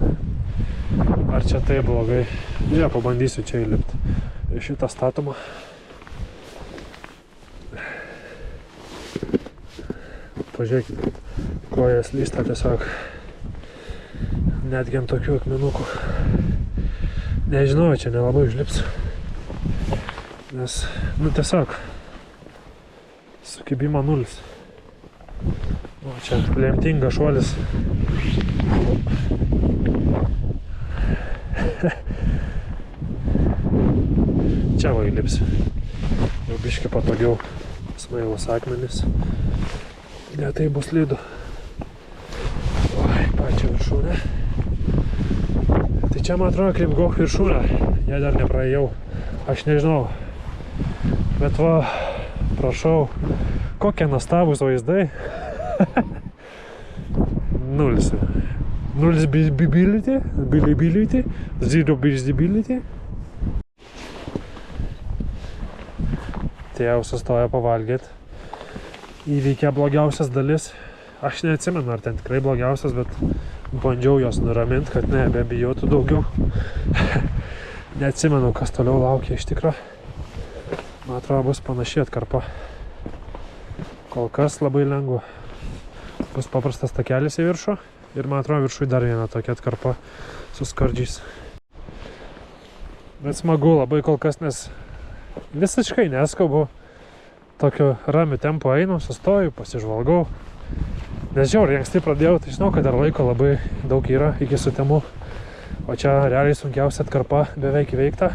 ar čia taip blogai. Ne, pabandysiu čia įlipti į šitą statumą. Pažiūrėkit, kojas lysta tiesiog. Netgi ant tokių akmenukų. Nežinau, čia nelabai užlipsiu. Nes, nu tiesiog, sukibimo nulis. O čia lemtingas šuolis. Čia va įlipsiu. Jau biškį patogiau. Smailus akmenis. Ne, tai bus slidu. Oi, pačią viršūnę. Tai čia, man atrodo, kaip Goch viršūnė. Jei dar nepraėjau. Aš nežinau. Bet va, prašau, kokie nuostabūs vaizdai. Nulis. Nulis visibility, zero visibility. Tai jau sustojo pavalgyti. Įveikia blogiausias dalis. Aš neatsimenu, ar ten tikrai blogiausias, bet bandžiau jos nuraminti, kad nebebijotų daugiau. Neatsimenu, kas toliau laukia iš tikro. Man atrodo, bus panaši atkarpa. Kol kas labai lengva. Bus paprastas takelis į viršų. Ir man atrodo, viršui dar viena tokia atkarpa su skardžiais. Bet smagu labai kol kas, nes visiškai neskubu. tokiu ramiu tempu einu, sustoju, pasižvalgau. Nes žiauriai anksti pradėjau, tai žinau, kad dar laiko labai daug yra iki sutemų. O čia realiai sunkiausia atkarpa beveik įveikta.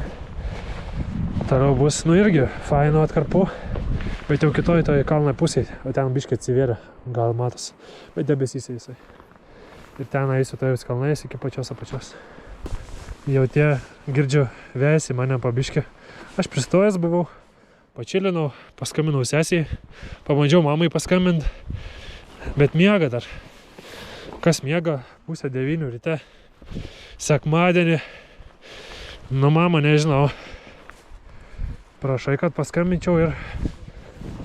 Toliau bus, irgi fainų atkarpų. Bet jau kitoj toj kalnai pusėj, o ten biškai atsivėrė, gal matos. Bet debesys jisai. Ir ten eisiu tojus kalnais iki pačios apačios. Jau tie girdžiu vėjasi mane pabiškį. Aš pristojęs buvau, pačilinau, paskambinau sesijai, pabandžiau mamai paskambinti, bet miega dar. Kas miega? 8:30 ryte, sekmadienį. Nu, mama, nežinau. Prašai, kad paskambinčiau ir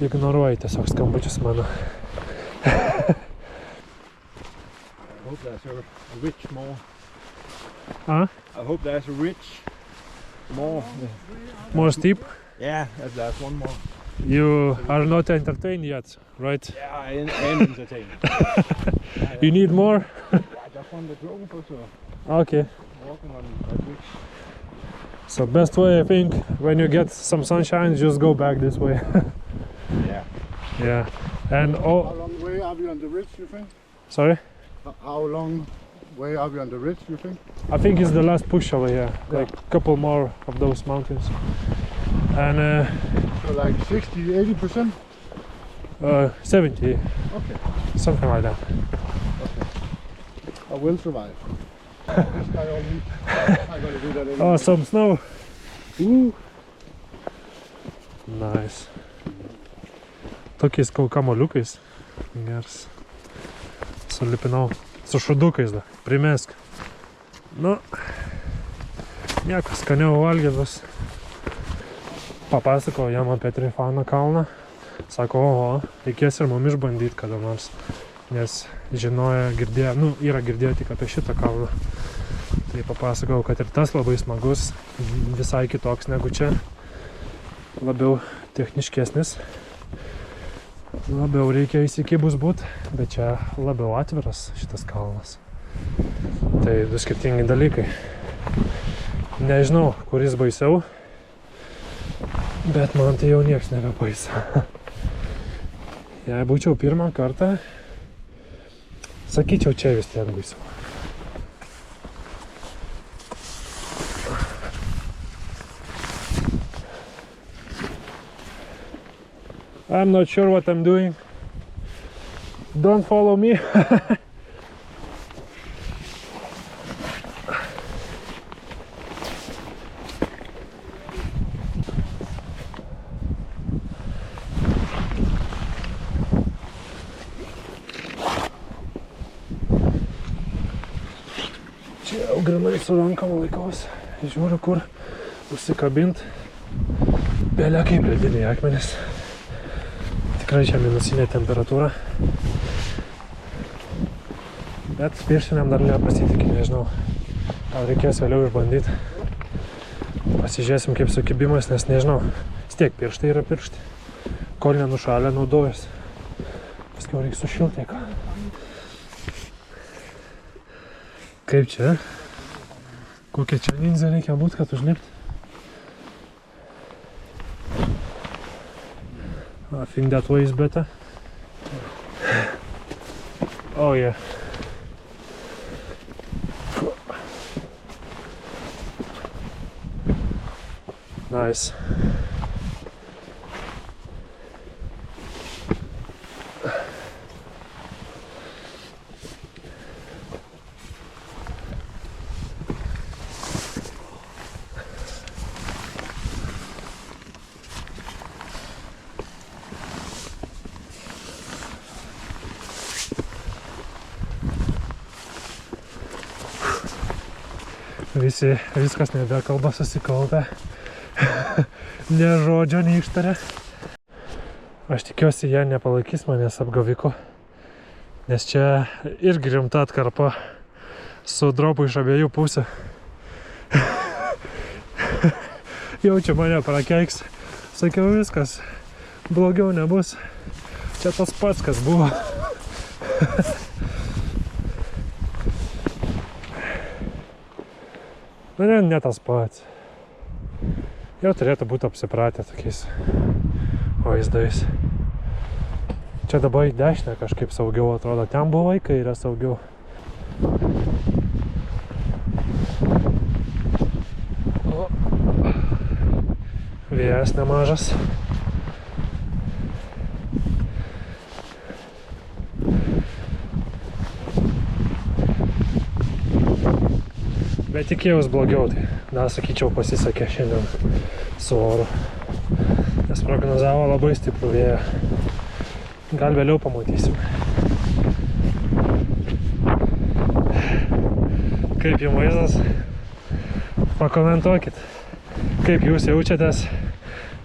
ignoruoji tiesiog skambučius mano. I hope there's a ridge more. Huh? I hope there's a ridge more. More steep? Yeah, there's one more. You are not entertained yet, right? Yeah, I am entertained. You need more? I just want the drone photo. Okay. Walking on that ridge. So best way, I think, when you get some sunshine, just go back this way. Yeah. Yeah. And How long way are we on the ridge, you think? sorry? How long way are we on the ridge, you think? I think it's the last push over here, like a couple more of those mountains. And So like 60, 80%? 70, Okay, something like that. I will survive. This guy only. I'm gonna do that anyway. Oh, some snow. Ooh. Nice. Tokiais kamoliukais. Geras. Sulipinau. Su šudukais da. Primesk. Nu. Nieko, skaniau valgydus. Papasakojau jam apie Trifano kalną. Sako, oho, reikės ir mum išbandyti kada nors. Nes žinojo, girdėjo, yra girdėjo tik apie šitą kalną. Tai papasakojau, kad ir tas labai smagus, visai kitoks negu čia. Labiau techniškesnis. Labiau reikia įsikibus būt, bet čia labiau atviras šitas kalnas. Tai du skirtingi dalykai. Nežinau, kuris baisiau, bet man tai jau nieks nebebaisa. Jei būčiau pirmą kartą, sakyčiau, čia vis tiek baisiau. I'm not sure what I'm doing. Don't follow me. Čia jau grinai su rankom laikaus. Žiūriu, kur užsikabint. Belia kaip lediniai akmenys. Tikrai čia minusinė temperatūra. Bet pirštiniam dar nepasitikį, nežinau. Gal reikės vėliau išbandyti. Pasižiūrėsim kaip su kibimas, nes nežinau. Vis tiek pirštai yra pirštai. Kol nenušalę naudojas. Paskiau reikia sušilti. Kaip čia? Kokia čia ninja reikia būt, kad užlipti? I think that way is better. Oh yeah. Nice. Viskas nebekalba, susikaupę. Ne žodžio neištarė. Aš tikiuosi, jie nepalaikys manęs apgaviku. Nes čia irgi rimta atkarpa su dropu iš abiejų pusių. Jaučiu mane prakeiks. Sakiau, viskas. Blogiau nebus. Čia tas pats, kas buvo. Ne tas pats. Jau turėtų būti apsipratę tokiais vaizdais. Čia dabar į dešinę kažkaip saugiau atrodo. Ten buvo į kairę saugiau. Vėjas nemažas. Bet tikėjaus blogiau, tai dar sakyčiau pasisekė šiandien su oru. Nes prognozavo labai stiprų vėją. Gal vėliau pamatysim. Kaip jums vaizdas? Pakomentuokit, kaip jūs jaučiatės,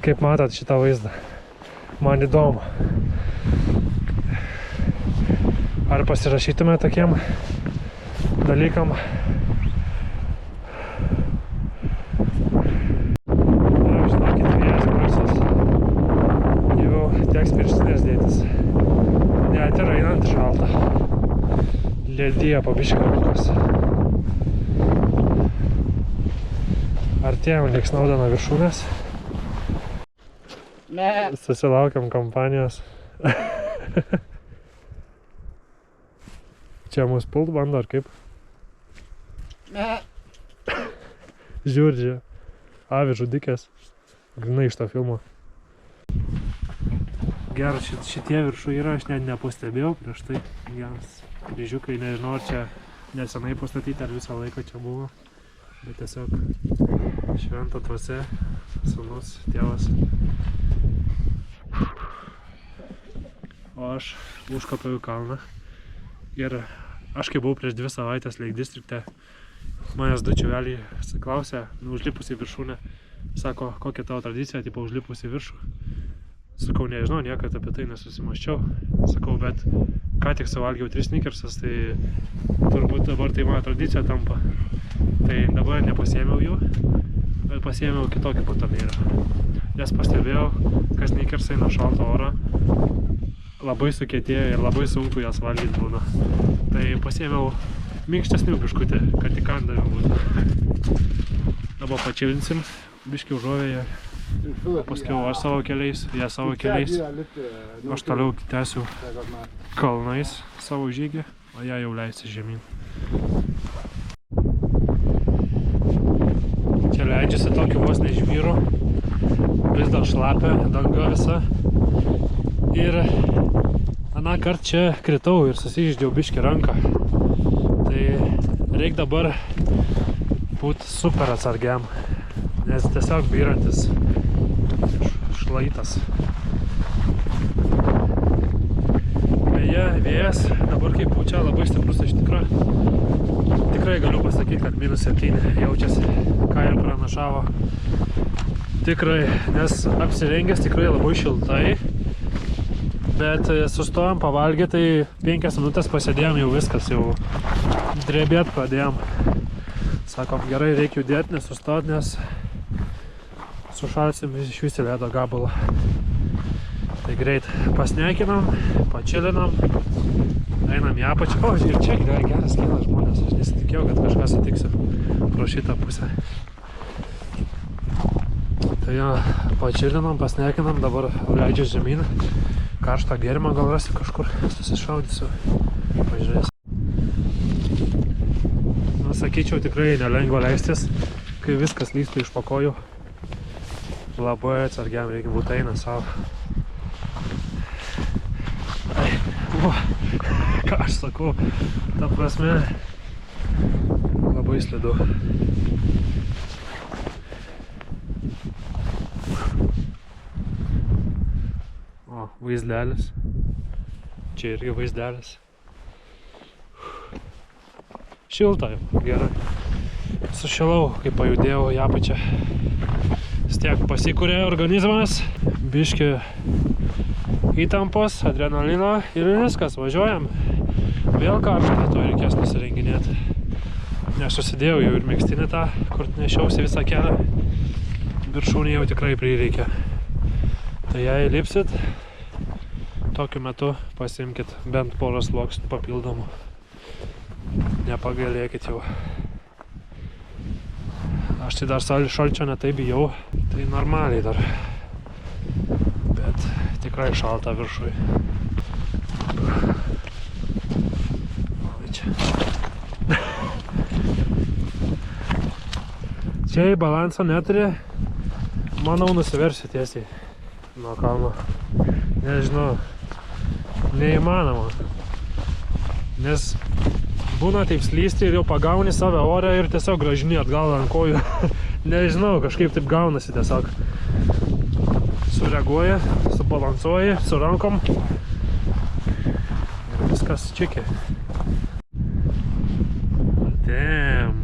kaip matot šitą vaizdą. Man įdomu. Ar pasirašytume tokiem dalykam? Ledėja pabiškė rankos. Artėjom link Snowdono viršūnės. Susilaukiam kompanijos. Čia mus pult bando ar kaip? Žiūrdžia. Avi žudikės. Grinai iš to filmo. Geras, šitie viršų yra, aš net nepastebėjau prieš tai. Geras. Kryžiukai, nežinau, ar čia nesenai pastatyti, ar visą laiką čia buvo. Bet tiesiog šventa dvasia, sūnus, tėvas. O aš užkopiau į kalną. Ir aš kai buvau prieš 2 savaitės Lake Districte, manęs du čiuveliai klausė, užlipus į viršūnę. Sako, kokia tavo tradicija, tipo užlipus į viršų. Sakau, nežinau, niekad apie tai nesusimaščiau. Sakau, bet ką tik suvalgiau 3 snickersas, tai turbūt dabar tai mano tradicija tampa. Tai dabar nepasiėmiau jų, bet pasiėmiau kitokį batonėlį. Nes pastebėjau, kad snickersai nuo šalto oro labai sukietėjo ir labai sunku jas valgyti būna. Tai pasiėmiau minkštesnių biškutį, kad įkandami būtų. Dabar pačilinsim, biškį užuovėje. Paskiau aš savo keliais, jie savo keliais. Aš toliau tęsiu kalnais savo žygį, o jie jau leisi žemyn. Čia leidžiasi tokiu vos nežvyru. Vis dar šlapia, danga visa. Ir aną kartą čia kritau ir susižydžiau biškį ranką. Tai reik dabar būt super atsargiam, nes tiesiog byrantis šlaitas. Beje, vėjas dabar kaip pučia labai stiprus iš tikro. Tikrai galiu pasakyti, kad -7 jaučiasi, ką ir pranašavo. Tikrai, nes apsirengęs tikrai labai šiltai. Bet sustojom pavalgyti, tai 5 minutės pasėdėjom, jau viskas, jau drebėt pradėjom. Sakom, gerai, reikia judėti, nesustot, nes sušalsim iš visi ledo gabalą. Tai greit pasneikinam, pačilinam, einam į apačią. O, ir čia geras kelias žmonės, aš nesitikėjau, kad kažką sutiksim pro šitą pusę. Tai jo, pačilinam, pasneikinam, dabar leidžiu žemyn. Karštą gėrimą gal rasiu kažkur, susišaudysiu, pažiūrėsiu. Na, sakyčiau, tikrai nelengva leistis, kai viskas lįstų iš po kojų. Labai atsargiam reikia būti eina savo. Ką aš sakau, ta prasme, labai slidu. O, vaizdelis. Čia irgi vaizdelis. Šilta jau, gerai. Sušilau, kai pajudėjau į apačią. Vis tiek pasikūrė organizmas, biški įtampos, adrenalino ir viskas, važiuojam. Vėl karštą, to reikės nusirenginėti. Aš susidėjau jau ir megztinį tą, kur nešiausi visą kelią. Viršūnį jau tikrai prireikia. Tai jei lipsit, tokiu metu pasiimkit bent porą sluoksnių papildomų. Nepagailėkit jau. Aš tai dar šalčio netai bijau, tai normaliai dar. Bet tikrai šalta viršui. Čia. Čia į balansą neturi, manau, nusiversiu tiesiai nuo kalno. Nežinau, neįmanoma. Nes būna taip slysti ir jau pagauni save ore ir tiesiog gražini atgal ant kojų. Nežinau, kažkaip taip gaunasi tiesiog. Sureaguoji, subalansuoji su rankom ir viskas čiki. Damn.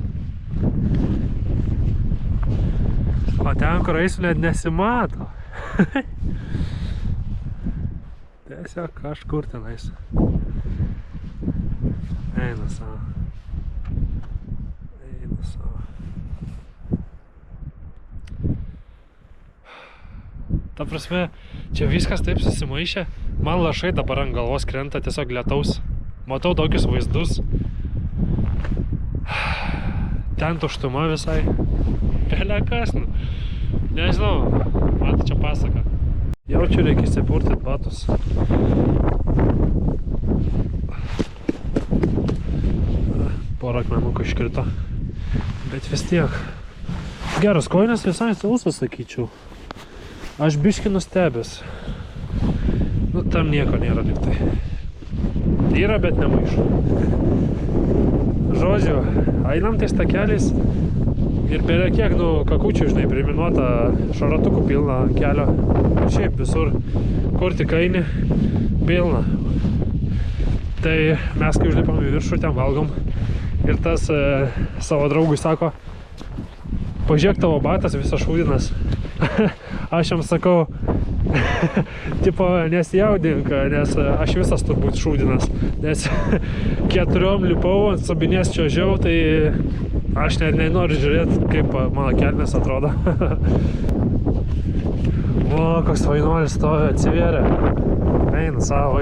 O ten, kur eisiu, net nesimato. Tiesiog kažkur tenais. Eina savo. Eina savo. Ta prasme, čia viskas taip susimaišė. Man lašai dabar ant galvos krenta tiesiog lietaus. Matau tokius vaizdus. Ten tuštuma visai. Pelekas, nu. Nežinau, man čia pasaka. Jaučiu, reikia įsipurtyti batus. Porą akmenukų iškrito. Bet vis tiek. Geras kojines visai sausas, sakyčiau. Aš biškį nustebęs. Nu, tam nieko nėra liktai. Yra, bet nemaišo. Žodžiu, einam tais takeliais. Ir beje kiek, kakučių, žinai, priminuota šaratukų pilna ant kelio. Ir šiaip visur, kur tik eini, pilna. Tai mes, kai užlipam į viršų, ten valgom. Ir tas savo draugui sako, pažiūrėk, tavo batas visas šūdinas. Aš jam sakau, tipo, nesijaudink, nes aš visas turbūt šūdinas. Nes 4 lipau, ant subinės čiuožiau, tai aš net nenoriu žiūrėti, kaip mano kelnes atrodo. O, koks vainuolis stovi, atsivėrė. Eina savo,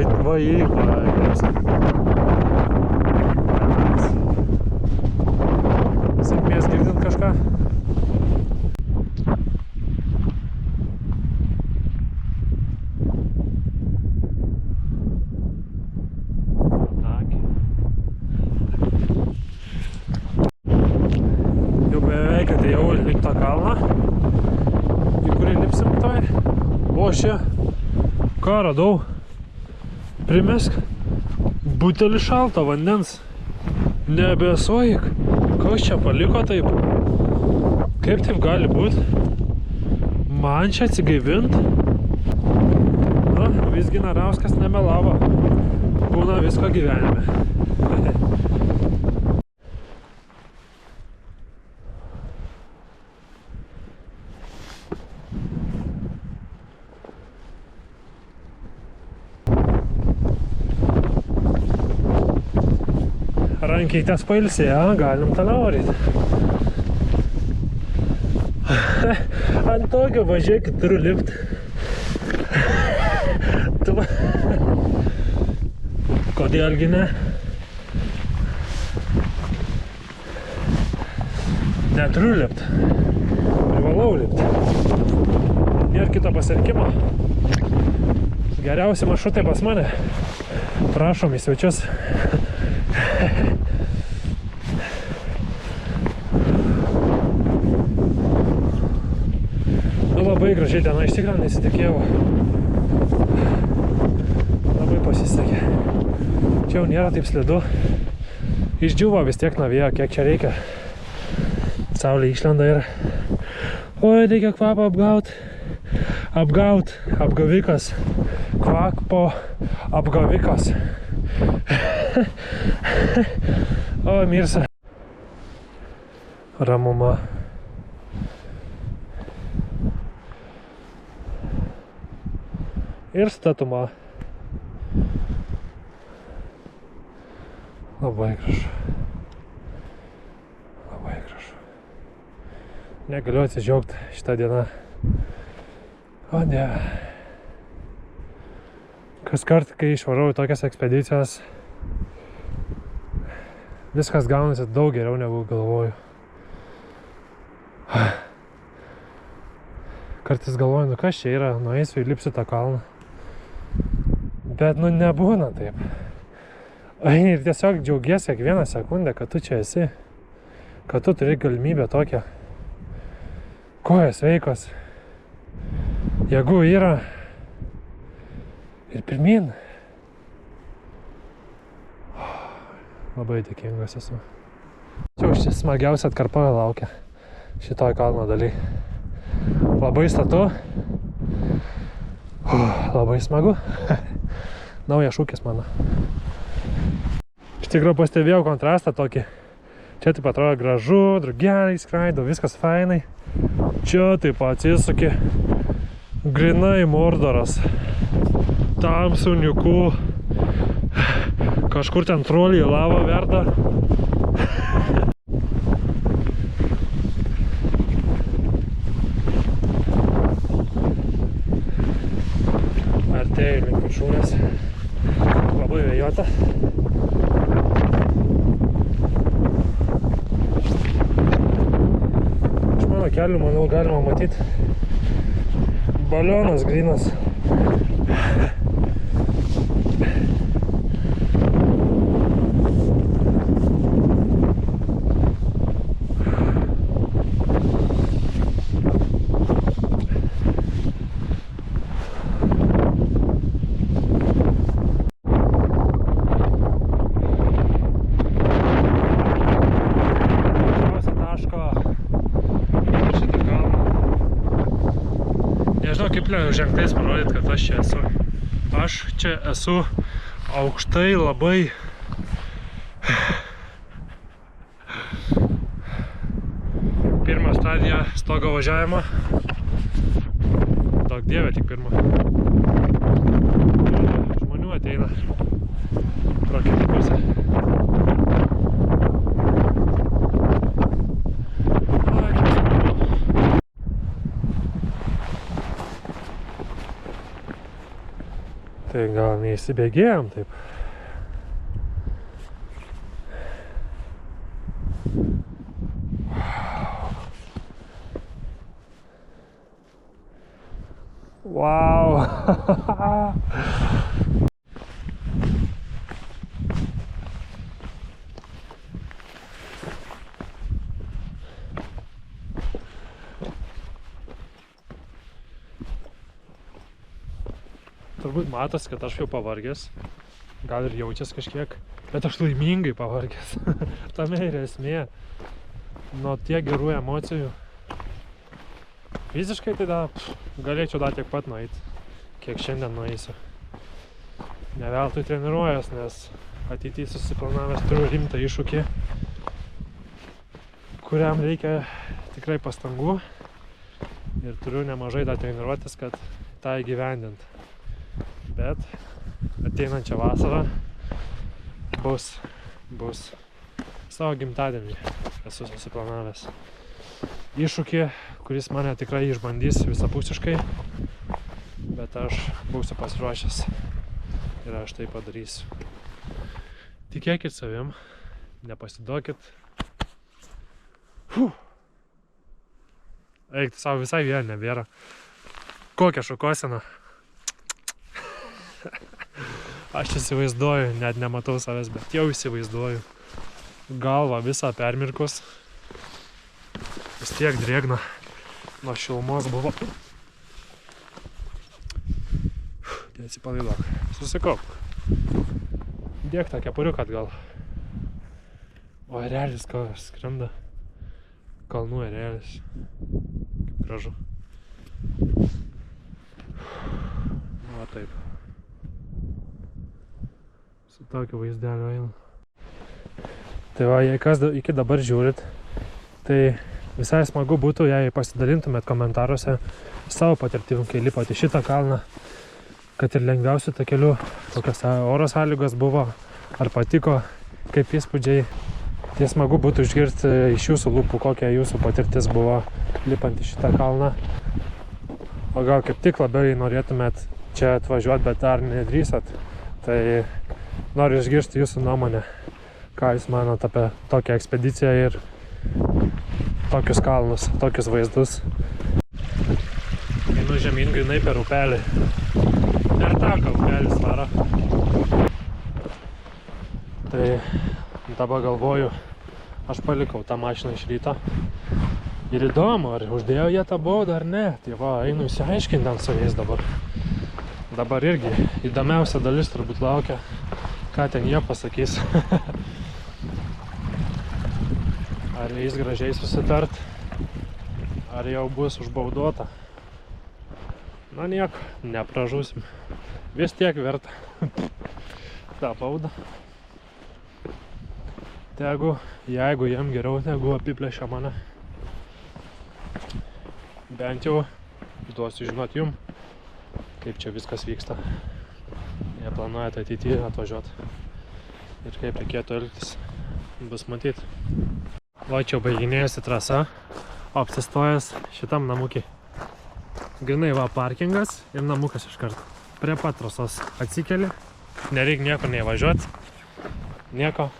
Sėkmės girdint kažką? Jau beveik atėjau link tą kalną, į kurį lipsim toj. O čia, ką radau? Primesk butelį šalto vandens. Nebesuojik. Kas čia paliko taip? Kaip taip gali būt? Man čia atsigaivint? Na, visgi Narauskas nemelavo. Būna visko gyvenime. Rankytės pailsėjo, galim toliau varyti. Ant tokio važiuokit, turiu lipt. Kodėlgi ne? Neturiu lipt. Privalau lipt. Nėra kito pasirinkimo. Geriausi maršrutai pas mane. Prašom į svečius. Labai gražiai diena, iš tikrųjų nesitikėjau. Labai pasisekė. Čia jau nėra taip slidu. Išdžiuvo vis tiek navėjo, kiek čia reikia. Saulė išlenda ir... Oi, reikia kvapą apgaut. Apgavikas. Kvapo apgavikas. O, mirsa. Ramuma. Ir statuma. Labai gražu. Labai gražu. Negaliu atsidžiaugti šitą dieną. O ne. Kaskart, kai išvarau į tokias ekspedicijas, viskas gaunasi daug geriau negu galvoju. Kartais galvoju, nu kas čia yra, nueisiu, įlipsiu tą kalną. Bet, nu, nebūna taip. Eini ir tiesiog džiaugiesi kiekvieną sekundę, kad tu čia esi. Kad tu turi galimybę tokią. Kojas sveikos. Jėgų yra. Ir pirmyn. Labai dėkingas esu. Čia už smagiausia atkarpa laukia šitoj kalno daly. Labai statu. Labai smagu. Naujas šūkis mano. Iš tikrųjų pastebėjau kontrastą tokį. Čia taip atrodo gražu, drugeliai skraido, viskas fainai. Čia taip atsisuki. Grinai Mordoras. Tamsų niukų. Kažkur ten troliai lava verda. Artėju link viršūnės. Labai vėjota. Iš mano kelių, manau, galima matyti balionas grynas. Nežinau, kaip ženklais parodyti, kad aš čia esu. Aš čia esu aukštai labai. Pirma stadija stogo važiavimo. Daug dievė tik pirma. Žmonių ateina pro kitą pusę. Tai gal neįsibėgėjom taip. Wow! Turbūt matos, kad aš jau pavargęs, gal ir jaučias kažkiek, bet aš laimingai pavargęs. Tame ir esmė, nuo tiek gerų emocijų. Fiziškai tai galėčiau dar tiek pat nueiti, kiek šiandien nueisiu. Ne veltui treniruojas, nes ateityje susiplanavęs turiu rimtą iššūkį, kuriam reikia tikrai pastangų ir turiu nemažai dar treniruotis, kad tą įgyvendint. Bet ateinančią vasarą bus savo gimtadienį esu susiplanavęs iššūkį, kuris mane tikrai išbandys visapusiškai, bet aš būsiu pasiruošęs ir aš tai padarysiu. Tikėkit savim, nepasiduokit. Eikti savo visai vėl nebėra. Kokia šukosena. Aš įsivaizduoju, net nematau savęs, bet jau įsivaizduoju. Galva visą permirkus. Vis tiek drėgna. Nuo šilumos buvo. Atsipalaiduok. Susikaupk. Dėk tą kepuriuką atgal. O erelis skrenda. Kalnų erelis. Kaip gražu. Va taip. Su tokiu vaizdeliu einu. Tai va, jei kas iki dabar žiūrit, tai visai smagu būtų, jei pasidalintumėt komentaruose savo patirtim, kai lipot į šitą kalną, kad ir lengviausių takelių, kokios oro sąlygos buvo, ar patiko, kaip įspūdžiai. Tai smagu būtų išgirsti iš jūsų lūpų, kokia jūsų patirtis buvo lipant į šitą kalną. O gal kaip tik labiau norėtumėt čia atvažiuoti, bet dar nedrįsat, tai noriu išgirsti jūsų nuomonę, ką jūs manot apie tokią ekspediciją ir tokius kalnus, tokius vaizdus. einu žemyn grinai per upelį. Per taką upelis varo. Tai dabar galvoju, aš palikau tą mašiną iš ryto. Ir įdomu, ar uždėjo jie tą baudą ar ne. Tai va, einu įsiaiškinti ant su jais dabar. Dabar irgi įdomiausia dalis turbūt laukia, ką ten jie pasakys. Ar jais gražiai susitart, ar jau bus užbauduota. Na nieko, nepražūsim. Vis tiek verta tą baudą. Jeigu jiem geriau, negu apiplėšia mane. Bent jau duosiu žinot jum, kaip čia viskas vyksta. Jie planuoja ateityje atvažiuoti. Ir kaip reikėtų elgtis, bus matyt. Va, čia baiginėjusi trasa, o apsistojęs šitam namukį. Grinai va parkingas ir namukas iškart. Prie pat trasos atsikeli, nereik niekur neįvažiuoti. Nieko.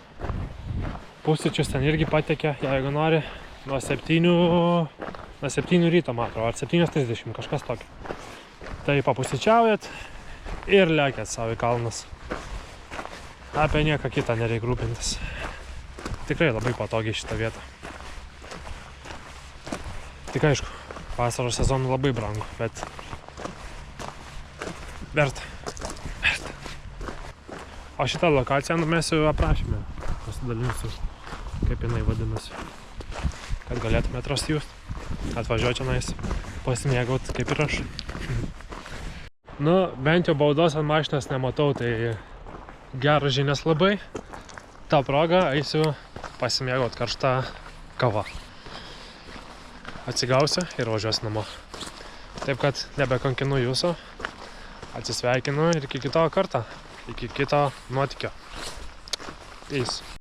Pusryčius ten irgi patekia, jeigu nori, nuo 7 ryto, man atrodo, ar 7:30, kažkas tokio. Tai papusryčiaujat ir lekiat savo į kalnus. Apie nieką kitą nereik rūpintis. Tikrai labai patogiai šitą vietą. Tik aišku, vasaros sezonų labai brangu, bet verta. O šitą lokaciją numesiu aprašymę. Pasidalinsiu, kaip jinai vadinasi. Kad galėtumėt rasti jūs. Atvažiuoti čionais, pasimėgaut kaip ir aš. Nu, bent jau baudos ant mašinos nematau, tai geras žinias labai. Ta proga eisiu pasimėgaut karštą kavą. Atsigausiu ir važiuosiu namo. Taip kad nebekonkinu jūsų. Atsisveikinu ir iki kito karto. Iki kito nuotykio. Peace.